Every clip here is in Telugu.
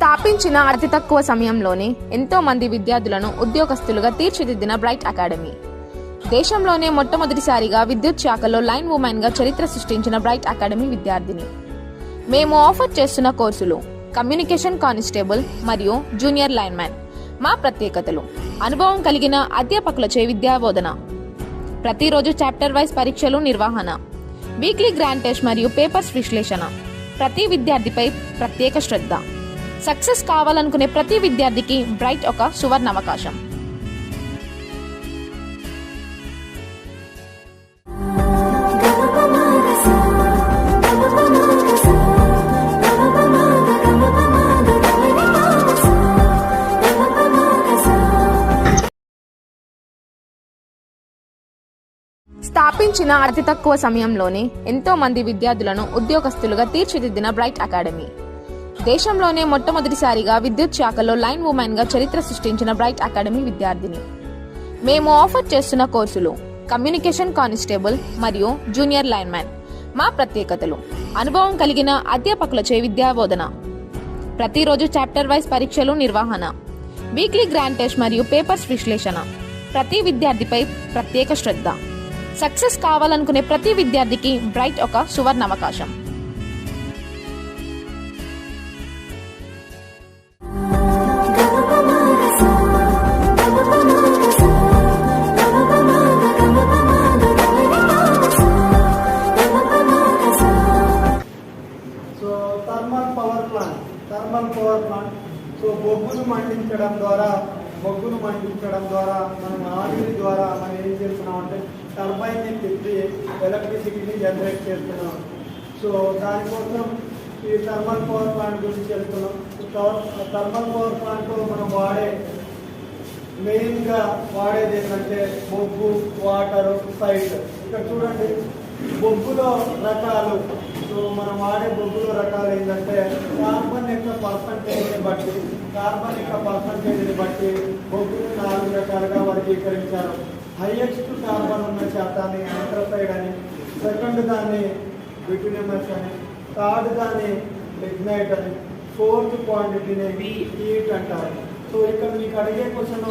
స్థాపించిన అతి తక్కువ సమయంలోనే ఎంతో మంది విద్యార్థులను ఉద్యోగస్తులుగా తీర్చిదిద్దిన బ్రైట్ అకాడమీ. దేశంలోనే మొట్టమొదటిసారిగా విద్యుత్ శాఖలో లైన్ ఉమెన్ గా చరిత్ర సృష్టించిన బ్రైట్ అకాడమీ విద్యార్థిని. మేము ఆఫర్ చేస్తున్న కోర్సులు కమ్యూనికేషన్ కానిస్టేబుల్ మరియు జూనియర్ లైన్ మ్యాన్. మా ప్రత్యేకతలు: అనుభవం కలిగిన అధ్యాపకులచే విద్యా బోధన, ప్రతిరోజు చాప్టర్ వైజ్ పరీక్షలు నిర్వహణ, వీక్లీ గ్రాండ్ టెస్ట్ మరియు పేపర్స్ విశ్లేషణ, ప్రతి విద్యార్థిపై ప్రత్యేక శ్రద్ధ. సక్సెస్ కావాలనుకునే ప్రతి విద్యార్థికి బ్రైట్ ఒక సువర్ణ అవకాశం. స్థాపించిన అతి తక్కువ సమయంలోనే ఎంతో మంది విద్యార్థులను ఉద్యోగస్తులుగా తీర్చిదిద్దిన బ్రైట్ అకాడమీ. దేశంలోనే మొట్టమొదటిసారిగా విద్యుత్ శాఖలో లైన్ ఉమెన్ గా చరిత్ర సృష్టించిన బ్రైట్ అకాడమీ విద్యార్థిని. మేము ఆఫర్ చేస్తున్న కోర్సులు కమ్యూనికేషన్ కానిస్టేబుల్ మరియు జూనియర్ లైన్ మ్యాన్. మా ప్రత్యేకతలు: అనుభవం కలిగిన అధ్యాపకులచే విద్యా బోధన, ప్రతిరోజు చాప్టర్ వైజ్ పరీక్షలు నిర్వహణ, వీక్లీ గ్రాండ్ టెస్ట్ మరియు పేపర్స్ విశ్లేషణ, ప్రతి విద్యార్థిపై ప్రత్యేక శ్రద్ధ. సక్సెస్ కావాలనుకునే ప్రతి విద్యార్థికి బ్రైట్ ఒక సువర్ణ అవకాశం. Thermal power plant. సో బొగ్గును మండించడం ద్వారా మనం ఆవిరి ద్వారా మనం ఏం చేస్తున్నాం అంటే టర్బైన్ని తిప్పి ఎలక్ట్రిసిటీని జనరేట్ చేస్తున్నాం. సో దానికోసం ఈ థర్మల్ పవర్ ప్లాంట్ గురించి చెప్తున్నాం. థర్మల్ పవర్ ప్లాంట్లో మనం మెయిన్గా వాడేది ఏంటంటే బొగ్గు, వాటరు, సైట్. ఇక్కడ చూడండి బొగ్గులో రకాలు. సో మనం వాడే బొగ్గులో రకాలు ఏంటంటే కార్బన్ యొక్క పర్సంటేజ్ని బట్టి బొగ్గును 4 రకాలుగా వర్గీకరించారు. హైయెస్ట్ కార్బన్ ఉన్న శాతాన్ని యాంథ్రసైడ్ అని, సెకండ్ దాన్ని బిట్యుమినస్ అని, థర్డ్ దాన్ని లిగ్నైట్ అని, ఫోర్త్ క్వాంటిటీని హీట్ అంటారు. సో ఇక్కడ మీకు అడిగే క్వశ్చన్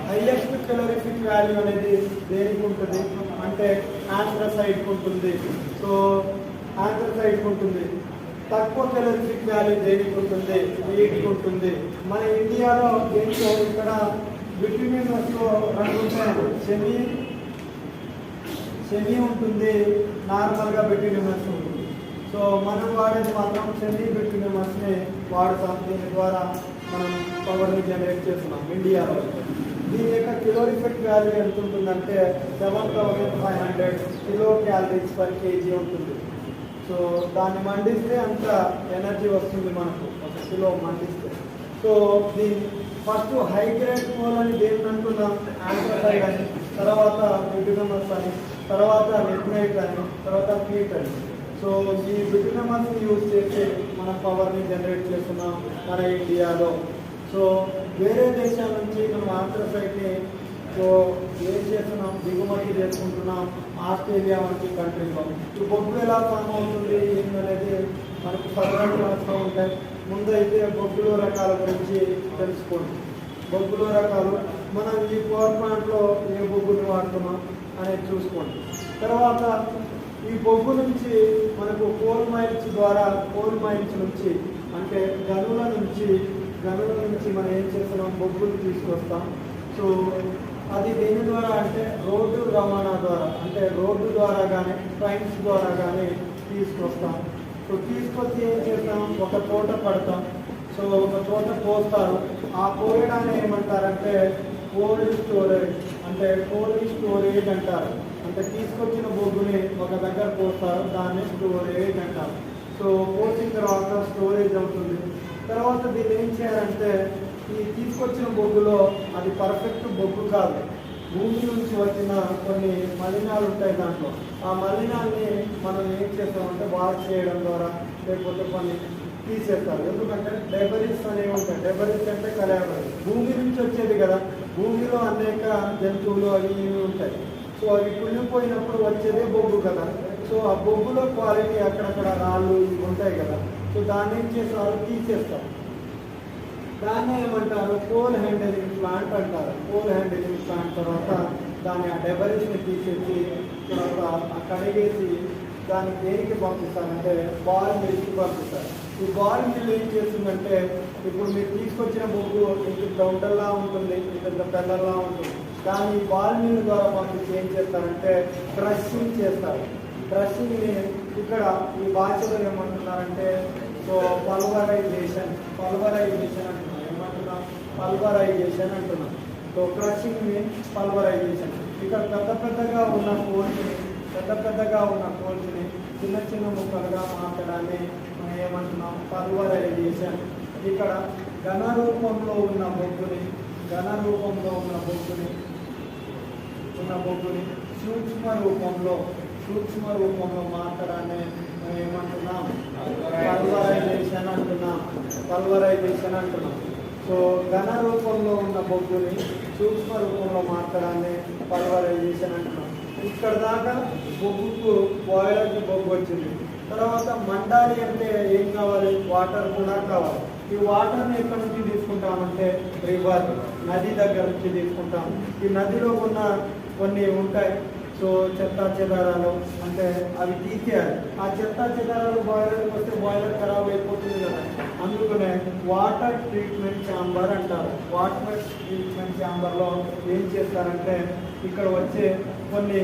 హైయెస్ట్ కెలోరిఫిక్ వాల్యూ అనేది దేనికి ఉంటుంది అంటే యాంథ్రసైడ్కి ఉంటుంది. సో యాంథ్రసైడ్కి ఉంటుంది. తక్కువ కెలోరిఫిక్ వాల్యూ దేనికి ఉంటుంది? హీట్కి ఉంటుంది. మన ఇండియాలో దీంట్లో ఇక్కడ బిట్యుమినస్లో 2 ఉంటాయి. సెమీ ఉంటుంది, నార్మల్గా బిట్యుమినస్ ఉంటుంది. సో మనం వాడేది మాత్రం సెమీ బిట్యుమినస్ని వాడతాం. దీని ద్వారా మనం పవర్ని జనరేట్ చేస్తున్నాం ఇండియాలో. దీని యొక్క కిలోరిఫిక్ వాల్యూ ఎంత ఉంటుందంటే 7500 కిలో క్యాలరీస్ పర్ కేజీ ఉంటుంది. సో దాన్ని మండిస్తే అంత ఎనర్జీ వస్తుంది మనకు, 1 కిలో మండిస్తే. సో దీని ఫస్ట్ హైగ్రేడ్ కోల్ అని దేని అంటున్నాం? యాంథ్రసైడ్ అని, తర్వాత బిట్యుమినస్ అని, తర్వాత లిగ్నైట్ అని, తర్వాత హీట్ అని. సో ఈ బిట్యుమినస్ని యూజ్ చేసి మనం పవర్ని జనరేట్ చేస్తున్నాం మన ఇండియాలో. సో వేరే దేశాల నుంచి మనం యాంథ్రసైడ్ని ఏం చేస్తున్నాం? దిగుమతి చేసుకుంటున్నాం ఆస్ట్రేలియా వంటి కంట్రీలో. ఈ బొగ్గు ఎలా ఫామ్ అవుతుంది ఏంటనేది మనకు సదరణ క్లాస్లో ఉంటాయి. ముందైతే బొగ్గులో రకాల గురించి తెలుసుకోండి. బొగ్గులో రకాలు మనం ఈ పవర్ ప్లాంట్లో ఏ బొగ్గుని వాడుతున్నాం అనేది చూసుకోండి. తర్వాత ఈ బొగ్గు నుంచి మనకు కోల్ మైన్స్ నుంచి అంటే గనుల నుంచి మనం ఏం చేస్తున్నాం? బొగ్గులు తీసుకొస్తాం. సో అది దేని ద్వారా అంటే రోడ్డు రవాణా ద్వారా, అంటే రోడ్డు ద్వారా కానీ ట్రైన్స్ ద్వారా కానీ తీసుకొస్తాం. సో తీసుకొచ్చి ఏం చేస్తాం? ఒక తోట పడతాం. సో ఒక తోట పోస్తారు. ఆ పోయడాన్ని ఏమంటారంటే కోల్డ్ స్టోరేజ్ అంటారు. అంటే తీసుకొచ్చిన బొగ్గుని ఒక దగ్గర పోస్తారు, దాన్ని స్టోరేజ్ అంటారు. సో పోసిన తర్వాత స్టోరేజ్ అవుతుంది. తర్వాత దీన్ని ఏం చేయాలంటే ఈ తీసుకొచ్చిన బొగ్గులో అది పర్ఫెక్ట్ బొగ్గు కాదు, భూమి నుంచి వచ్చిన కొన్ని మలినాలు ఉంటాయి దాంట్లో. ఆ మలినాల్ని మనం ఏం చేస్తామంటే వాష్ చేయడం ద్వారా లేకపోతే కొన్ని తీసేస్తారు. ఎందుకంటే డెబరిస్ అనేవి ఉంటాయి. డెబరిస్ అంటే కలయాబరి, భూమి నుంచి వచ్చేది కదా. భూమిలో అనేక జంతువులు అవి ఇవి ఉంటాయి. సో అవి కుళ్ళిపోయినప్పుడు వచ్చేదే బొగ్గు కదా. సో ఆ బొగ్గులో క్వాలిటీ అక్కడక్కడ రాళ్ళు ఇవి ఉంటాయి కదా. సో దాన్ని ఏం చేస్తారు? తీసేస్తారు. దాన్ని ఏమంటారు, కోల్ హ్యాండిలింగ్ ప్లాంట్ అంటారు. కోల్ హ్యాండిలింగ్ ప్లాంట్ తర్వాత దాని ఆ డెబరిస్ని తీసేసి తర్వాత కడిగేసి దాన్ని దేనికి పంపిస్తారంటే బాల్ మిల్కి పంపిస్తారు. ఈ బాల్ మిల్ ఏం చేస్తుందంటే ఇప్పుడు మీరు తీసుకొచ్చిన బొగ్గు ఇంత డౌటల్లా ఉంటుంది, ఇంత పెల్లర్లా ఉంటుంది. కానీ ఈ బాల్ మిల్ ద్వారా పంపించి ఏం చేస్తారంటే క్రషింగ్ చేస్తారు. క్రషింగ్ని ఇక్కడ ఈ భాషలో ఏమంటున్నారంటే సో పల్వరైజేషన్ అంటున్నాం. ఏమంటున్నాం? పల్వరైజేషన్ అంటున్నాం. So crushing means pulverization. ఇక్కడ పెద్ద పెద్దగా ఉన్న కోల్స్ని చిన్న చిన్న ముక్కలుగా మార్చడాన్ని మనం ఏమంటున్నాం? పల్వరైజేషన్. ఇక్కడ ఘన రూపంలో ఉన్న బొగ్గుని సూక్ష్మ రూపంలో మార్చడాన్ని మనం ఏమంటున్నాం? పల్వరైజేషన్ అంటున్నాం. సో ఘన రూపంలో ఉన్న బొగ్గుని సూక్ష్మ రూపంలో మార్చడాన్ని పల్వరైజేషన్ అంటున్నాం. ఇక్కడ దాకా బొగ్గుకు బాయిలర్కి బొగ్గు వచ్చింది. తర్వాత మండాలి అంటే ఏం కావాలి? వాటర్ కూడా కావాలి. ఈ వాటర్ని ఎక్కడి నుంచి తీసుకుంటామంటే రివర్, నది దగ్గర నుంచి తీసుకుంటాం. ఈ నదిలో ఉన్న కొన్ని ఉంటాయి సో చెత్తా చెదారాలు, అంటే అవి తీసేయాలి. ఆ చెత్తా చెదారాలు బాయిలర్కి వస్తే బాయిలర్ ఖరాబ్ అయిపోతుంది కదా, అందుకనే వాటర్ ట్రీట్మెంట్ ఛాంబర్ అంటారు. వాటర్ ట్రీట్మెంట్ ఛాంబర్లో ఏం చేస్తారంటే ఇక్కడ వచ్చే కొన్ని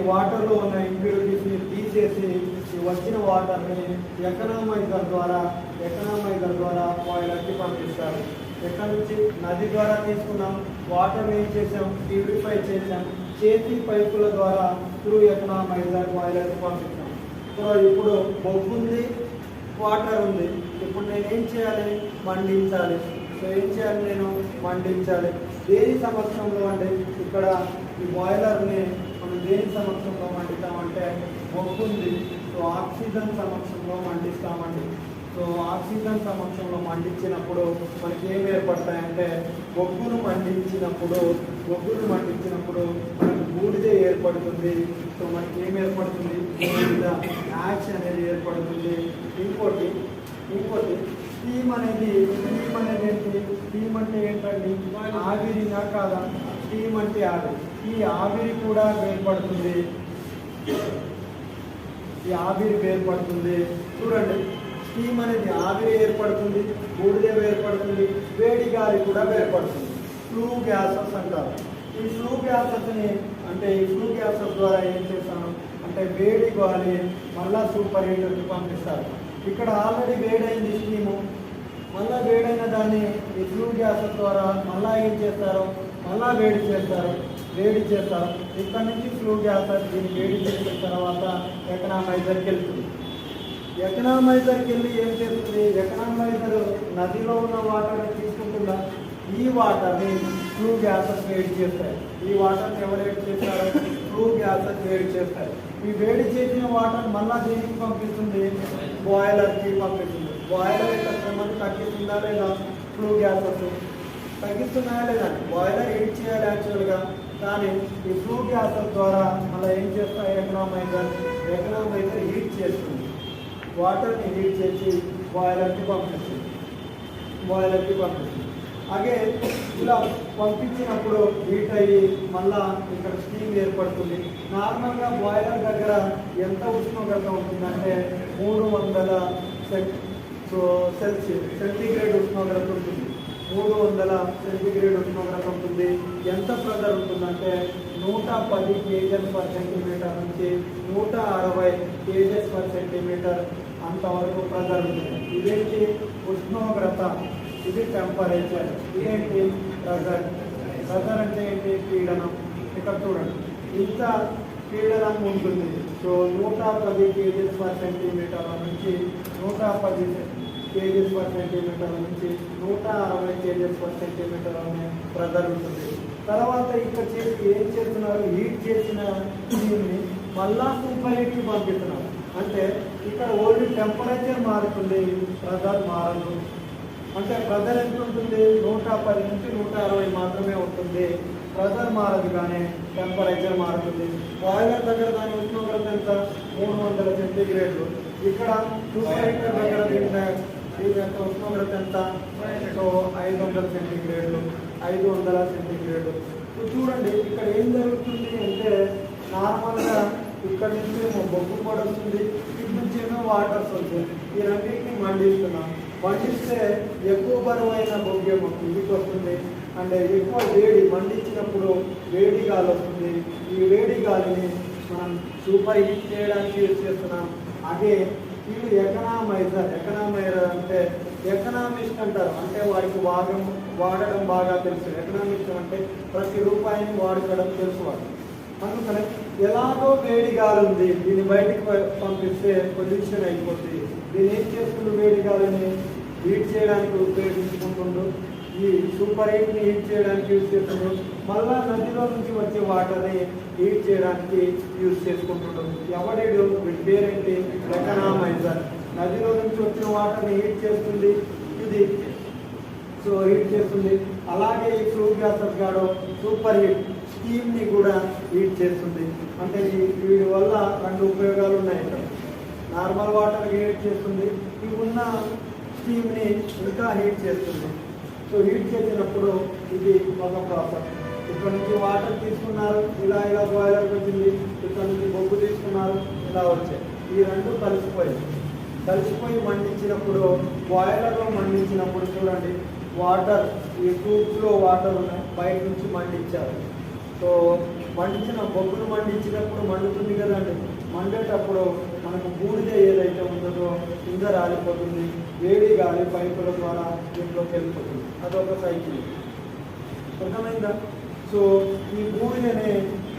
వాటర్లో ఉన్న ఇంప్యూరిటీస్ని తీసేసి వచ్చిన వాటర్ని ఎకనామైజర్ ద్వారా బాయిలర్కి పంపిస్తారు. ఎక్కడి నుంచి? నది ద్వారా తీసుకున్నాం, వాటర్ ఏం చేసాం? ప్యూరిఫై చేసాం, చేతి పైపుల ద్వారా త్రూ ఎకనామైజర్ బాయిలర్కి పంపిస్తాం. సో ఇప్పుడు బొగ్గు ఉంది, వాటర్ ఉంది. ఇప్పుడు నేను ఏం చేయాలి? మండించాలి. సో ఏం చేయాలి? నేను మండించాలి. దేని సమక్షంలో అంటే ఇక్కడ ఈ బాయిలర్ని మనం దేని సమక్షంలో మండిస్తామంటే బొగ్గు ఉంది, సో ఆక్సిజన్ సమక్షంలో మండిస్తామండి. సో ఆక్సిజన్ సమక్షంలో మండించినప్పుడు మనకి ఏం ఏర్పడతాయంటే బొగ్గును మండించినప్పుడు మనకు బూడిద ఏర్పడుతుంది. సో మనకి ఏం ఏర్పడుతుంది? బూడిద యాష్ అనేది ఏర్పడుతుంది. ఇంకోటి స్టీమ్ అనేది ఏంటి? స్టీమ్ అంటే ఏంటండి? ఆవిరినా కాదా? స్టీమ్ అంటే ఆవిరి. ఈ ఆవిరి కూడా వేర్పడుతుంది. చూడండి, స్టీమ్ అనేది ఆవిరి ఏర్పడుతుంది, బూడిద ఏర్పడుతుంది, వేడి గాలి కూడా ఏర్పడుతుంది. ఫ్లూ గ్యాసెస్ అంటారు. ఈ ఫ్లూ గ్యాసెస్ ద్వారా ఏం చేస్తాను అంటే వేడి గాలి మళ్ళా సూపర్ హీటర్కి పంపిస్తారు. ఇక్కడ ఆల్రెడీ వేడైంది స్టీము, మళ్ళీ వేడైన దాన్ని ఈ ఫ్లూ గ్యాసెస్ ద్వారా మళ్ళీ ఏం చేస్తారు? మళ్ళీ వేడి చేస్తారు. ఇక్కడ నుంచి ఫ్లూ గ్యాసెస్ దీన్ని వేడి చేసిన తర్వాత ఎకనామైజర్కి వెళ్తుంది. ఎకనామైజర్కి వెళ్ళి ఏం చేస్తుంది? ఎకనామైజర్ నదిలో ఉన్న వాటర్ని తీసుకుంటుందా? ఈ వాటర్ని ఫ్లూ గ్యాసెస్ వేడి చేస్తాయి. ఈ వాటర్ని ఎవరు వేడి చేస్తారు? ఫ్లూ గ్యాసెస్ వేడి చేస్తాయి. ఈ వేడి చేసిన వాటర్ మళ్ళా దేనికి పంపిస్తుంది? బాయిలర్కి పంపిస్తుంది. బాయిలర్ యొక్క శ్రమను తగ్గిస్తుందా లేదా? ఫ్లూ గ్యాసెస్ తగ్గిస్తున్నాయా లేదా? బాయిలర్ హీట్ చేయాలి యాక్చువల్గా, కానీ ఈ ఫ్లూ గ్యాసెస్ ద్వారా మళ్ళీ ఏం చేస్తాయి? ఎకనామైజర్ హీట్ చేస్తుంది. వాటర్ని హీట్ చేసి బాయిలర్కి పంపిస్తుంది. అలాగే ఇలా పంపించినప్పుడు హీట్ అయ్యి మళ్ళా ఇక్కడ స్టీమ్ ఏర్పడుతుంది. నార్మల్గా బాయిలర్ దగ్గర ఎంత ఉష్ణోగ్రత ఉంటుందంటే 300 సెంటీగ్రేడ్ ఉష్ణోగ్రత ఉంటుంది. 300 సెంటీగ్రేడ్ ఉష్ణోగ్రత ఉంటుంది. ఎంత ప్రెజర్ ఉంటుందంటే 110 kg/cm నుంచి 160 kg/cm అంతవరకు ప్రెజర్ ఉంటుంది. ఇదేంటి? ఉష్ణోగ్రత. ఇది టెంపరేచర్. ఇదేంటి? ప్రెజర్ అంటే ఏంటి? పీడనం. ఇక్కడ చూడండి, ఇంత పీడనం ఉంటుంది. సో 110 kg/cm నుంచి 110 kg/cm నుంచి 160 kg/cm అనే ప్రెజర్ ఉంటుంది. తర్వాత ఇక్కడ చేసి ఏం చేస్తున్నారు? హీట్ చేసిన దీన్ని మళ్ళా సూపర్ హీట్కి పంపిస్తున్నారు. అంటే ఇక్కడ ఓన్లీ టెంపరేచర్ మారుతుంది, ప్రెజర్ మారదు. అంటే ప్రెజర్ ఎంత ఉంటుంది? 110 నుంచి 160 మాత్రమే ఉంటుంది. ప్రెజర్ మారదు కానీ టెంపరేచర్ మారుతుంది. బాయిలర్ దగ్గర దాని ఉష్ణోగ్రత ఎంత? 300 సెంటీగ్రేడ్లు. ఇక్కడ సూపర్ హీటర్ దగ్గర దీని యొక్క ఉష్ణోగ్రత ఎంత? So 500 సెంటీగ్రేడ్లు, 500 centigrade. చూడండి ఇక్కడ ఏం జరుగుతుంది అంటే నార్మల్గా ఇక్కడ నుంచి ఏమో బొగ్గు కూడా వస్తుంది, ఇటు నుంచి ఏమో వాటర్స్ వస్తుంది. ఈ రెండింటిని మండిస్తున్నాం. మండిస్తే ఎక్కువ బరువైన బొగ్గు ఏమో ఇంటికి వస్తుంది, అంటే ఎక్కువ వేడి మండించినప్పుడు వేడి గాలి వస్తుంది. ఈ వేడి గాలిని మనం సూపర్ హీట్ చేయడానికి యూజ్ చేస్తున్నాం. అదే వీళ్ళు ఎకనామైజర్ అంటే ఎకనామిస్ట్ అంటారు, అంటే వాడికి వాడడం బాగా తెలుసు. ఎకనామిస్ట్ అంటే ప్రతి రూపాయిని వాడుకోవడం తెలుసు వాడు. అందుకని ఎలాగో వేడి గాలి ఉంది, దీన్ని బయటికి పంపిస్తే పొల్యూషన్ అయిపోతుంది. దీన్ని ఏం చేస్తుండ్రు? వేడి గాలిని హీట్ చేయడానికి ఉపయోగించుకుంటుండ్రు. ఈ సూపర్ హీట్ని హీట్ చేయడానికి యూజ్ చేస్తుండ్రు. మళ్ళా నదిలో నుంచి వచ్చే వాటర్ని హీట్ చేయడానికి యూజ్ చేసుకుంటుండ్రు. ఎవడేడు వీటి పేరేంటి? ఎకనామైజర్. నదిలో నుంచి వచ్చిన వాటర్ని హీట్ చేస్తుంది ఇది, సో హీట్ చేస్తుంది. అలాగే ఈ ఫ్లూ గ్యాసెస్ గాడో సూపర్ హీట్ స్టీమ్ని కూడా హీట్ చేస్తుంది. అంటే వీడి వల్ల రెండు ఉపయోగాలు ఉన్నాయి. ఇక్కడ నార్మల్ వాటర్ హీట్ చేస్తుంది, ఇవి ఉన్న స్టీమ్ని ఇంకా హీట్ చేస్తుంది. సో హీట్ చేసినప్పుడు ఇది ఒక ప్రాసెస్. ఇక్కడ నుంచి వాటర్ తీసుకున్నారు, ఇలా బాయిలర్కి వచ్చింది. ఇక్కడ నుంచి బొగ్గు తీసుకున్నారు, ఇలా వచ్చాయి. ఈ రెండు కలిసిపోయి మండించినప్పుడు, బాయిలర్లో మండించినప్పుడు చూడండి వాటర్, ఈ ట్యూబ్స్లో వాటర్ ఉన్నాయి, బయట నుంచి మండించారు. సో మండించిన బొగ్గును మండించినప్పుడు మండుతుంది కదండి. మండేటప్పుడు మనకు బూడిద ఏదైతే ఉందో కింద రాలిపోతుంది, వేడి గాలి పైపుల ద్వారా దీంట్లోకి వెళ్ళిపోతుంది. అదొక సైకిల్, అర్థమైందా? సో ఈ బూడిదని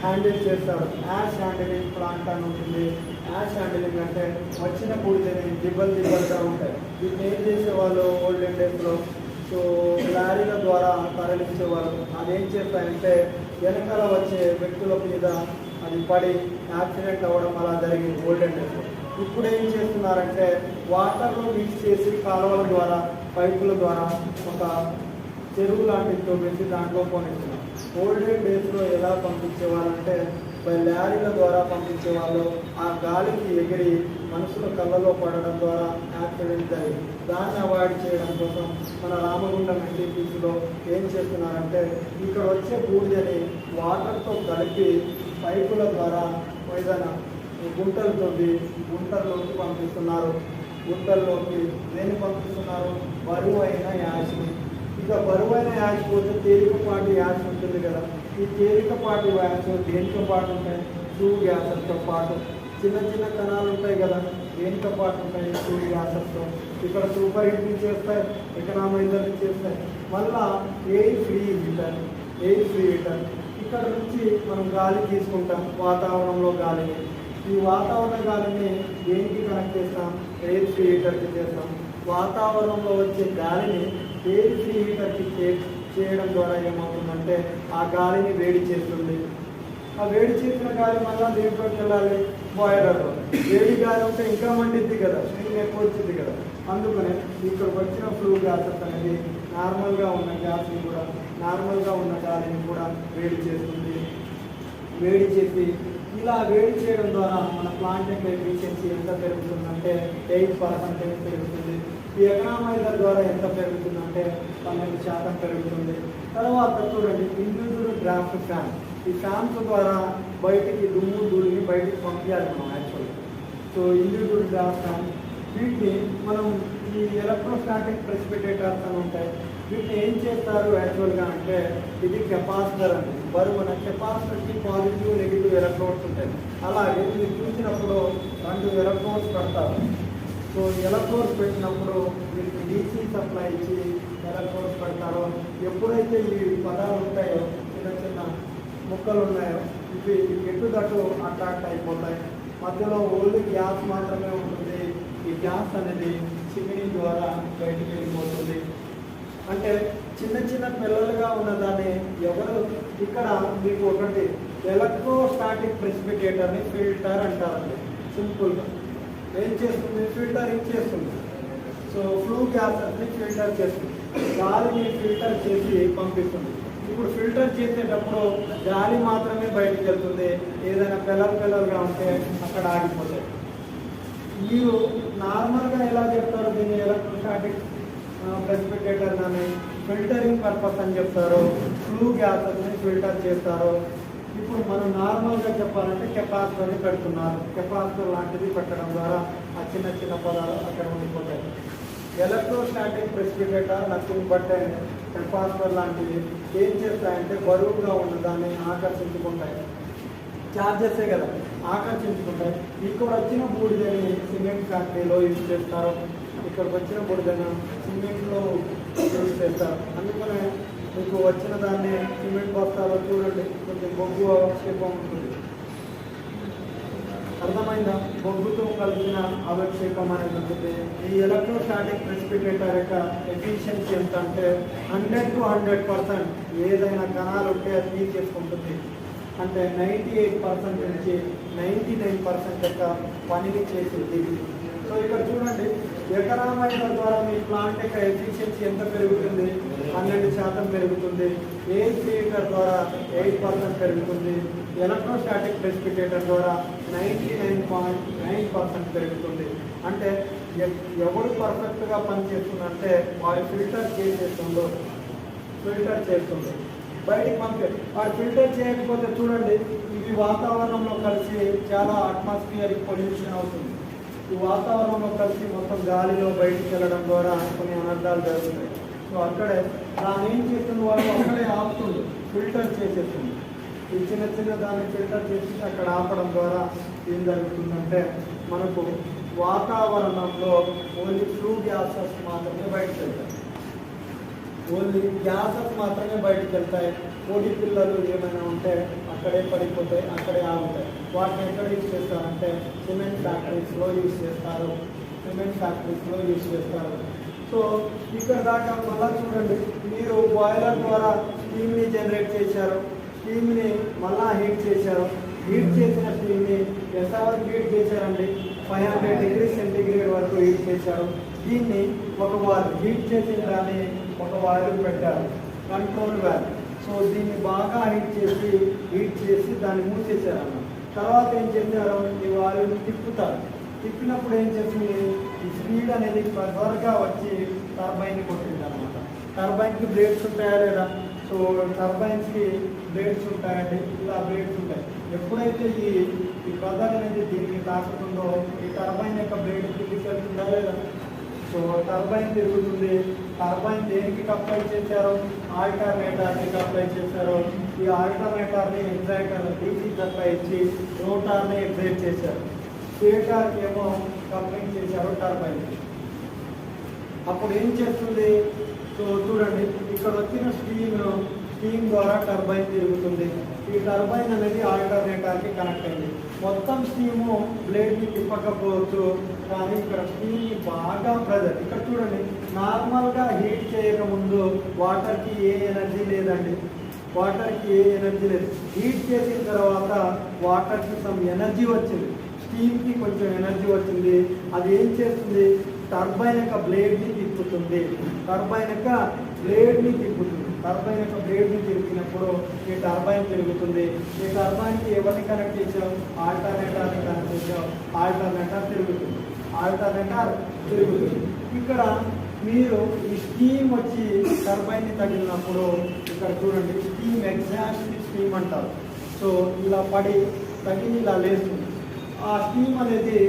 హ్యాండిల్ చేస్తారు. యాష్ హ్యాండిలింగ్ ప్లాంట్ అని ఉంటుంది. యాష్ హ్యాండిలింగ్ అంటే వచ్చిన బూడిదని దిబ్బలుగా ఉంటాయి. దీన్ని ఏం చేసేవాళ్ళు ఓల్డెన్ డేస్లో? సో లారీల ద్వారా తరలించేవారు. అదేం చేస్తాయంటే వెనకాల వచ్చే వ్యక్తుల మీద అది పడి యాక్సిడెంట్ అవ్వడం అలా జరిగింది ఓల్డెన్ డేస్లో. ఇప్పుడు ఏం చేస్తున్నారంటే వాటర్లో మిక్స్ చేసి కాలువల ద్వారా పైపుల ద్వారా ఒక చెరువు లాంటివి తోమేసి దాంట్లో పోనిస్తున్నారు. ఓల్డెన్ డేస్లో ఎలా పంపించేవాళ్ళంటే లారీల ద్వారా పంపించేవాళ్ళు. ఆ గాలికి ఎగిరి మనుషుల కళ్ళలో పడడం ద్వారా యాక్సిడెంట్ జరిగింది. దాన్ని అవాయిడ్ చేయడం కోసం మన రామగుండం ఎన్టీపీసీలో ఏం చేస్తున్నారంటే ఇక్కడ వచ్చే బూడిదని వాటర్తో కలిపి పైపుల ద్వారా ఏదైనా గుంటల్లోకి పంపిస్తున్నారు. గుంటల్లోకి దేన్ని పంపిస్తున్నారు? బరువైన యాష్ని. ఇక బరువైన యాష్ పోతే తేలికపాటి యాష్ ఉంటుంది కదా. ఈ తేలికపాటి యాష్ దేనితో పాటు ఉంటాయి? ఫ్లూ గ్యాసెస్తో పాటు. చిన్న కణాలు ఉంటాయి కదా, దేనితో పాటు ఉంటాయి? ఫ్లూ గ్యాసెస్తో. ఇక్కడ సూపర్ హీట్ని చేస్తాయి, ఎకనామైజర్ని చేస్తాయి. మళ్ళా ఎయిర్ ఫ్రీ హీటర్. ఇక్కడ నుంచి మనం గాలి తీసుకుంటాం, వాతావరణంలో గాలిని. ఈ వాతావరణ గాలిని దేనికి కనెక్ట్ చేస్తాం? ఎయిర్ ఫ్రీ హీటర్కి చేస్తాం. వాతావరణంలో వచ్చే గాలిని ఎయిర్ ఫ్రీ హీటర్కి చేయడం ద్వారా ఏమవుతుందంటే ఆ గాలిని వేడి చేస్తుంది. ఆ వేడి చేసిన గాలి మళ్ళీ దేంట్లోకి వెళ్ళాలి? బాయిలర్లో. వేడి గాలి ఉంటే ఇంకా మండిద్ది కదా, స్ట్రీమ్ ఎక్కువ వచ్చింది కదా. అందుకనే ఇక్కడికి వచ్చిన ఫ్లూ గ్యాసెస్ అనేది నార్మల్గా ఉన్న గ్యాస్ని కూడా, నార్మల్గా ఉన్న గాలిని కూడా వేడి చేస్తుంది. వేడి చేసి ఇలా వేడి చేయడం ద్వారా మన ప్లాంట్ యొక్క ఎఫిషియన్సీ ఎంత పెరుగుతుందంటే 8% పెరుగుతుంది. ఈ ఎకనామైజర్ ద్వారా ఎంత పెరుగుతుందంటే 12% పెరుగుతుంది. తర్వాత చూడండి ఇండివిజువల్ డ్రాఫ్ట్ ఫ్యాన్. ఈ ఫ్యాన్స్ ద్వారా బయటికి దుమ్ము ధూళిని బయటికి పంపించాలి మనం యాక్చువల్గా. సో ఇండివిజువల్ డ్రాఫ్ట్ ఫ్యాన్, వీటిని మనం ఈ ఎలక్ట్రోస్టాటిక్ ప్రెసిపిటేటర్స్ అని ఉంటాయి. వీటిని ఏం చేస్తారు యాక్చువల్గా అంటే ఇది కెపాసిటర్ అండి. బరువున కెపాసిటర్కి పాజిటివ్ నెగిటివ్ ఎలక్ట్రోడ్స్ ఉంటాయి. అలాగే మీరు చూసినప్పుడు 2 ఎలక్ట్రోడ్స్ పెడతారు. సో ఎలక్ట్రోడ్స్ పెట్టినప్పుడు వీటికి డీసీ సప్లై ఇచ్చి ఎలక్ట్రోడ్స్ పెడతారో, ఎప్పుడైతే ఈ పదాలు ఉంటాయో చిన్న ముక్కలు ఉన్నాయో ఇవి ఎటుదటు అట్రాక్ట్ అయిపోతాయి. మధ్యలో ఓన్లీ గ్యాస్ మాత్రమే ఉంటుంది. ఈ గ్యాస్ అనేది చిమినీ ద్వారా బయటికి వెళ్ళిపోతుంది. అంటే చిన్న పిల్లలుగా ఉన్నదాన్ని ఎవరు ఇక్కడ మీకు ఒకటి ఎలక్ట్రోస్టాటిక్ ప్రెసిపిటేటర్ని ఫిల్టర్ అంటారండి. సింపుల్గా ఏం చేస్తుంది? ఫిల్టరింగ్ చేస్తుంది. సో ఫ్లూ గ్యాసెస్ని ఫిల్టర్ చేస్తుంది, గాలిని ఫిల్టర్ చేసి పంపిస్తుంది. ఇప్పుడు ఫిల్టర్ చేసేటప్పుడు గాలి మాత్రమే బయటకు వెళ్తుంది. ఏదైనా పిల్లలుగా ఉంటే అక్కడ ఆగిపోతాయి. మీరు నార్మల్గా ఎలా చెప్తారు దీన్ని ఎలక్ట్రోస్టాటిక్ ప్రెసిపిటేటర్ అని ఫిల్టరింగ్ పర్పస్ అని చెప్తారు, ఫ్లూ గ్యాసెస్ని ఫిల్టర్ చేస్తారు. ఇప్పుడు మనం నార్మల్గా చెప్పాలంటే కెపాసిటర్ని పెడుతున్నారు. కెపాసిటర్ లాంటిది పెట్టడం ద్వారా ఆ చిన్న చిన్న పదాలు అక్కడ ఉండిపోతాయి. ఎలక్ట్రోస్టాటిక్ ప్రెసిపిటేటర్ నథింగ్ బట్ కెపాసిటర్ లాంటివి ఏం చేస్తాయంటే బరువుగా ఉన్న దాన్ని ఆకర్షించుకుంటాయి. చార్జెసే కదా ఆకర్షించుకుంటాయి. ఇక్కడ వచ్చిన బూడిదని సిమెంట్ ఫ్యాక్టరీలో యూజ్ చేస్తారు, ఇక్కడికి వచ్చిన బూడిదని సిమెంట్లో యూజ్ చేస్తారు. అందుకనే మీకు వచ్చిన దాన్ని సిమెంట్ బస్తాలో చూడండి కొంచెం బొగ్గు అవక్షేపం ఉంటుంది. అర్థమైందా? బొగ్గుతో కలిసిన అవక్షేపం అనేది ఉంటుంది. ఈ ఎలక్ట్రోస్టాటిక్ ప్రెసిపిటేటర్ యొక్క ఎఫిషియన్సీ ఎంత అంటే 100 to 100% ఏదైనా కణాలు ఉంటే అది తీసేసుకుంటుంది. అంటే 98% నుంచి 99% యొక్క పనిని చేసింది. సో ఇక్కడ చూడండి, ఎకరామైజర్ ద్వారా మీ ప్లాంట్ యొక్క ఎఫిషియన్సీ ఎంత పెరుగుతుంది? 12% పెరుగుతుంది. ఎయిర్ క్రియేటర్ ద్వారా 8% పెరుగుతుంది. ఎలక్ట్రోస్టాటిక్ ప్రెసిపిటేటర్ ద్వారా 99.9% పెరుగుతుంది. అంటే ఎవరు పర్ఫెక్ట్గా పనిచేస్తుందంటే వాడు ఫిల్టర్ చేస్తుంది బయటికి పంపే. వాడు ఫిల్టర్ చేయకపోతే చూడండి, ఇవి వాతావరణంలో కలిసి చాలా అట్మాస్ఫియరిక్ పొల్యూషన్ అవుతుంది. ఈ వాతావరణంలో కలిసి మొత్తం గాలిలో బయటికి వెళ్ళడం ద్వారా కొన్ని అనర్థాలు జరుగుతాయి. సో అక్కడే దాన్ని ఏం చేస్తుంది, వాళ్ళు అక్కడే ఆపుతుంది, ఫిల్టర్ చేసేస్తుంది. ఈ చిన్న చిన్న దాన్ని ఫిల్టర్ చేసి అక్కడ ఆపడం ద్వారా ఏం జరుగుతుందంటే మనకు వాతావరణంలో ఓన్లీ ఫ్లూ గ్యాసెస్ మాత్రమే బయటకు వెళ్తాయి. బయటకు వెళ్తాయి. కోడి పిల్లలు ఏమైనా ఉంటే అక్కడే పడిపోతాయి, అక్కడే ఆగుతాయి. వాటిని ఎక్కడ యూజ్ చేస్తారంటే సిమెంట్ ఫ్యాక్టరీస్లో యూజ్ చేస్తారు. సో ఇక్కడ దాకా మళ్ళీ చూడండి, మీరు బాయిలర్ ద్వారా స్టీమ్ని జనరేట్ చేశారు, స్టీమ్ని మళ్ళా హీట్ చేశారు. హీట్ చేసిన స్టీమ్ని ఎంతవరకు హీట్ చేశారండి? 500 degrees సెంటీగ్రేడ్ వరకు హీట్ చేశారు. దీన్ని ఒక వాల్వ్ హీట్ చేసిన దాన్ని ఒక వాల్వ్ పెట్టారు, కంట్రోల్ వాల్వ్. సో దీన్ని బాగా హీట్ చేసి దాన్ని మూసేశారు అన్నమాట. తర్వాత ఏం చేశారు, ఈ వాల్వ్ని తిప్పినప్పుడు ఏం చేస్తుంది, ఈ స్పీడ్ అనేది త్వరగా వచ్చి టర్బైన్ని కొట్టింది అనమాట. టర్బైన్కి బ్లేడ్స్ ఉంటాయా లేదా? సో టర్బైన్స్కి బ్లేడ్స్ ఉంటాయండి, ఇలా బ్లేడ్స్ ఉంటాయి. ఎప్పుడైతే ఈ ప్రెజర్ అనేది దీనికి తాకుతుందో ఈ టర్బైన్ యొక్క బ్లేడ్ కిందికి వెళ్తుందా లేదా? సో టర్బైన్ తిరుగుతుంది. టర్బైన్ దేనికి అప్లై చేశారు? ఆల్టర్నేటర్కి అప్లై చేశారు. ఈ ఆల్టర్నేటర్ని ఎగ్జైటర్ డీసీ సప్లై ఇచ్చి రోటార్ని ఎగ్జైట్ చేశారు. స్టేటర్కి ఏమో కప్లింగ్ చేశారు టర్బైన్. అప్పుడు ఏం చేస్తుంది? సో చూడండి, ఇక్కడ వచ్చిన స్టీమ్ ద్వారా టర్బైన్ తిరుగుతుంది. ఈ టర్బైన్ అనేది ఆల్టర్నేటర్కి కనెక్ట్ అయింది. మొత్తం స్టీము బ్లేడ్ని తిప్పకపోవచ్చు, కానీ ఇక్కడ స్టీమ్ని బాగా ప్రెజర్. ఇక్కడ చూడండి, నార్మల్గా హీట్ చేయకముందు వాటర్కి ఏ ఎనర్జీ లేదండి, హీట్ చేసిన తర్వాత వాటర్కి సమ్ ఎనర్జీ వచ్చింది, స్టీమ్కి కొంచెం ఎనర్జీ వచ్చింది. అది ఏం చేస్తుంది? టర్బైన్ యొక్క బ్లేడ్ని తిప్పుతుంది. టర్బైన్ యొక్క బ్లేడ్ని తిరిగినప్పుడు ఈ టర్బైన్ తిరుగుతుంది. ఈ టర్బైన్కి ఎవరిని కనెక్ట్ చేసాం? ఆల్టర్నేటర్ని కనెక్ట్ చేసాం. ఆల్టర్నేటర్ తిరుగుతుంది. ఇక్కడ మీరు ఈ స్టీమ్ వచ్చి టర్బైన్ని తగిలినప్పుడు ఇక్కడ చూడండి, స్టీమ్ ఎగ్జాస్ట్ స్టీమ్ అంటారు. సో ఇలా పడి తగిలి ఇలా లేస్తుంది. ఆ స్టీమ్ అనేది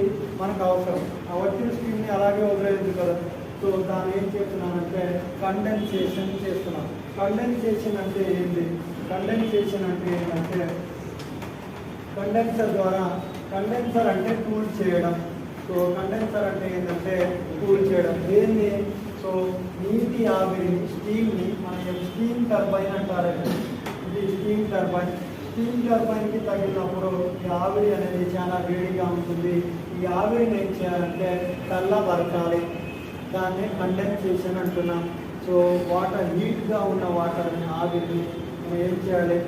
మనకు అవసరం. ఆ వచ్చిన స్టీమ్ని అలాగే వదిలేదు కదా. సో దాన్ని ఏం చేస్తున్నానంటే కండెన్సేషన్ చేస్తున్నాను. కండెన్సేషన్ అంటే ఏంటంటే కండెన్సర్ అంటే కూల్ చేయడం. సో కండెన్సర్ అంటే ఏంటంటే కూల్ చేయడం. దేన్ని? సో నీటి ఆవిరిని, స్టీమ్ని మనం స్టీమ్ టర్బైన్ అంటారు. ఇది స్టీమ్ టర్బైన్కి తగిలినప్పుడు ఈ ఆవిరి అనేది చాలా వేడిగా ఉంటుంది. ఈ ఆవిరిని ఏం చేయాలంటే చల్లబరచాలి. దాన్ని కండెన్సేషన్ అంటున్నాం. సో వాటర్ హీట్గా ఉన్న వాటర్ని, ఆవిరిని మనం ఏం చేయాలి?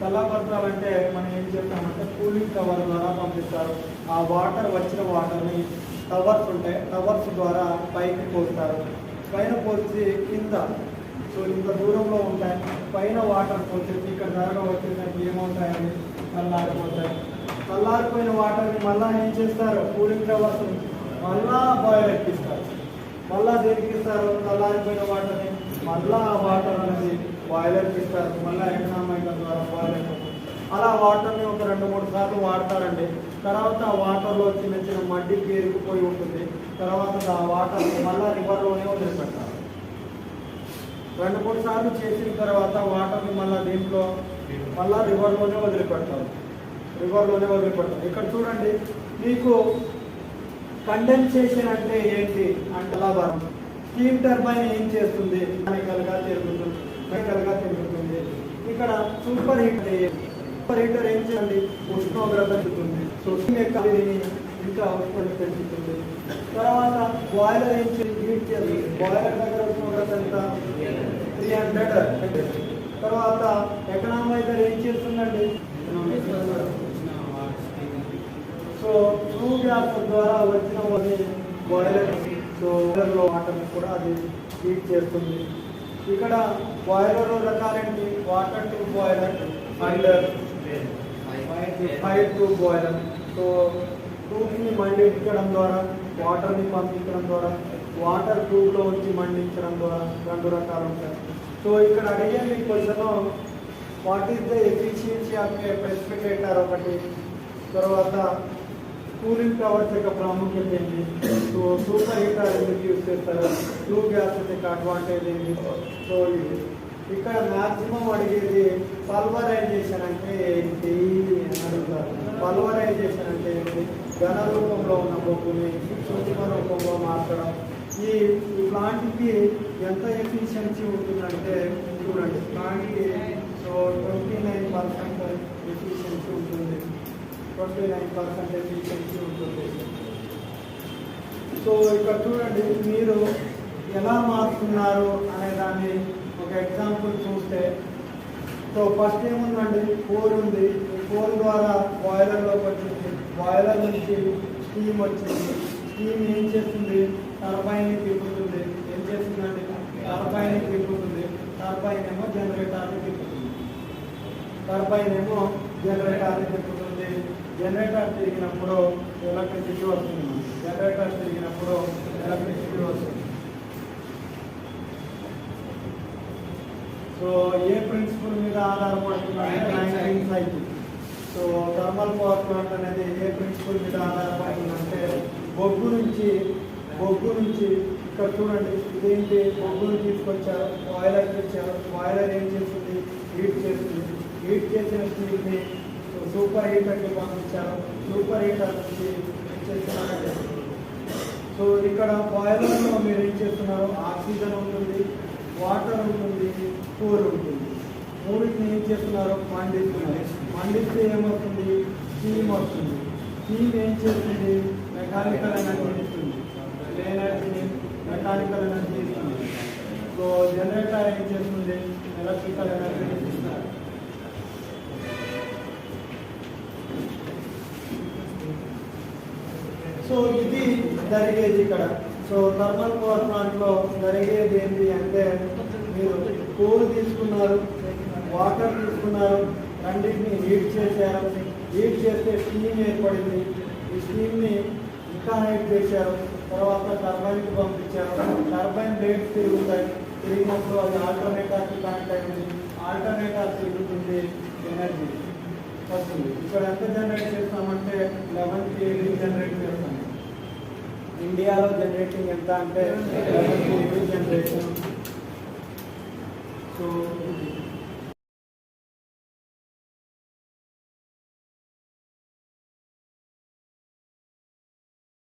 చల్లబరచాలంటే మనం ఏం చేస్తామంటే కూలింగ్ టవర్ ద్వారా పంపిస్తారు. ఆ వచ్చిన వాటర్ని టవర్స్ ఉంటాయి, టవర్స్ ద్వారా పైకి పోస్తారు. పైన పోసి కింద, సో ఇంత దూరంలో ఉంటాయి, పైన వాటర్ పోసేసి ఇక్కడ ధరగా వచ్చేసరికి ఏమవుతాయండి? చల్లారిపోతాయి. చల్లారిపోయిన వాటర్ని మళ్ళీ ఏం చేస్తారు? కూలింగ్ టవర్స్ మళ్ళా బాయిలర్కి ఇస్తారు. మళ్ళా దేనికి ఇస్తారు? చల్లారిపోయిన వాటర్ని మళ్ళా ఆ వాటర్ అనేది బాయిలర్కి ఇస్తారు. మళ్ళీ ఎకనామికల్ ద్వారా బాయిలర్ అలా వాటర్ని ఒక 2-3 సార్లు వాడతారండి. తర్వాత ఆ వాటర్లో చిన్న చిన్న మడ్డి పేరుకుపోయి ఉంటుంది. తర్వాత ఆ వాటర్ మళ్ళీ రివర్లోనే వదిలిపెడతారు. 2-3 సార్లు చేసిన తర్వాత వాటర్ని మళ్ళీ దీంట్లో మళ్ళీ రివర్లోనే వదిలిపెడతారు. ఇక్కడ చూడండి, మీకు కండెన్సేషన్ అంటే ఏంటి అంటే లాభం. స్టీమ్ టర్బైన్ ఏం చేస్తుంది? మెకానికల్గా తిరుగుతుంది. ఇక్కడ సూపర్ హీటర్ ఏం చేయండి? ఉష్ణోగ్రత పెరుగుతుంది. సో ఇంకా ఉష్ణోగ్రత పెంచుతుంది. తర్వాత బాయిలర్ ఏం హీట్ చేస్తుంది. బాయిలర్ దగ్గర ఉష్ణోగ్రత ఎంత? 300. తర్వాత ఎకనామైజర్ ఏం చేస్తుందండి? సో ట్రూ గ్యాస్ ద్వారా వచ్చిన బాయిలర్, సో బాయిలర్లో వాటర్ని కూడా అది హీట్ చేస్తుంది. ఇక్కడ బాయిలర్ రకాలేంటి? Water tube boiler and fire tube boiler. So ట్యూబ్ని మండించడం ద్వారా, వాటర్ని పంపించడం ద్వారా, వాటర్ ట్యూబ్లో వచ్చి మండించడం ద్వారా 2 రకాలు ఉంటాయి. సో ఇక్కడ అడిగే మీ question, what is the efficiency of a precipitator ఒకటి, తర్వాత కూలింగ్ టవర్స్ యొక్క ప్రాముఖ్యత ఏంటి, సో సూపర్ హీటర్ ఎందుకు యూజ్ చేస్తారు, ఫ్లూ గ్యాసెస్ యొక్క అడ్వాంటేజ్ ఏంటి. సో ఇక్కడ మ్యాక్సిమం అడిగేది పల్వరైజేషన్ అంటే ఏంటి అని అడుగుతారు. పల్వరైజేషన్ అంటే ఏంటి? ఘన రూపంలో ఉన్న బొగ్గుని సూక్ష్మ రూపంలో మార్చడం. ఈ ప్లాంట్కి ఎంత ఎఫిషియన్సీ ఉంటుందంటే చూడండి, ప్లాంట్కి సో 29% ఎఫిషియన్సీ ఉంటుంది. 29% ఎఫిషియన్సీ ఉంటుంది. సో ఇక్కడ చూడండి, మీరు ఎలా మారుతున్నారు అనే దాన్ని ఒక ఎగ్జాంపుల్ చూస్తే, సో ఫస్ట్ ఏముందండి? కోర్ ఉంది. ఈ కోర్ ద్వారా బాయిలర్లోకి వచ్చింది. బాయిలర్ నుంచి స్టీమ్ వచ్చింది. స్టీమ్ ఏం చేస్తుంది? టర్బైన్ని తిప్పుతుంది. ఏం చేస్తుందండి? టర్బైన్ని తిప్పుతుంది. టర్బైన్ ఏమో జనరేటర్ని తిప్పుతుంది. జనరేటర్ తిరిగినప్పుడు ఎలక్ట్రిసిటీ వస్తుంది. సో ఏ ప్రిన్సిపల్ మీద ఆధారపడుతుందంటే cycle. So thermal power plant అనేది ఏ ప్రిన్సిపల్ మీద ఆధారపడుతుందంటే బొగ్గు నుంచి ఇక్కడ చూడండి, ఇదేంటి? బొగ్గును తీసుకొచ్చారు, బాయిలర్కి ఇచ్చారు. బాయిలర్ ఏం చేస్తుంది? హీట్ చేస్తుంది. హీట్ చేసిన స్టీల్ని సూపర్ హీటర్కి పంపించారు. సూపర్ హీటర్ నుంచి ఏం చేస్తున్నారంటే, సో ఇక్కడ బాయిలర్లో మీరు ఏం చేస్తున్నారు? ఆక్సిజన్ ఉంటుంది, వాటర్ ఉంటుంది, కూల్ ఉంటుంది. మూడింటిని ఏం చేస్తున్నారు? మండిస్తే ఏమవుతుంది? స్టీమ్ వస్తుంది. స్టీమ్ ఏం చేస్తుంది? మెకానికల్ ఎనర్జీ ఇస్తుంది. మెకానికల్ ఎనర్జీ ఇస్తుంది. సో జనరేటర్ ఏం చేస్తుంది? ఎలక్ట్రికల్ ఎనర్జీ ఇస్తున్నారు. సో ఇది జరిగేది ఇక్కడ. సో థర్మల్ పవర్ ప్లాంట్లో జరిగేది ఏంటి అంటే, మీరు కూల్ తీసుకున్నారు, వాటర్ తీసుకున్నారు, రెండింటిని హీట్ చేశారు. హీట్ చేస్తే స్టీమ్ ఏర్పడింది. ఈ స్టీమ్ని ఇంకా హీట్ చేశారు. తర్వాత టర్బైన్కి పంపించారు. టర్బైన్ బ్లేడ్స్ తిరుగుతాయి. తిరిగినప్పుడు అది ఆల్టర్నేటర్కి కనెక్ట్ అయింది. ఆల్టర్నేటర్ తిరుగుతుంది, ఎనర్జీ వస్తుంది. ఇక్కడ ఎంత జనరేట్ చేస్తామంటే 11 kV జనరేట్ చేస్తాం. ఇండియాలో జనరేటింగ్ ఎంత అంటే 11 kV జనరేషన్. సో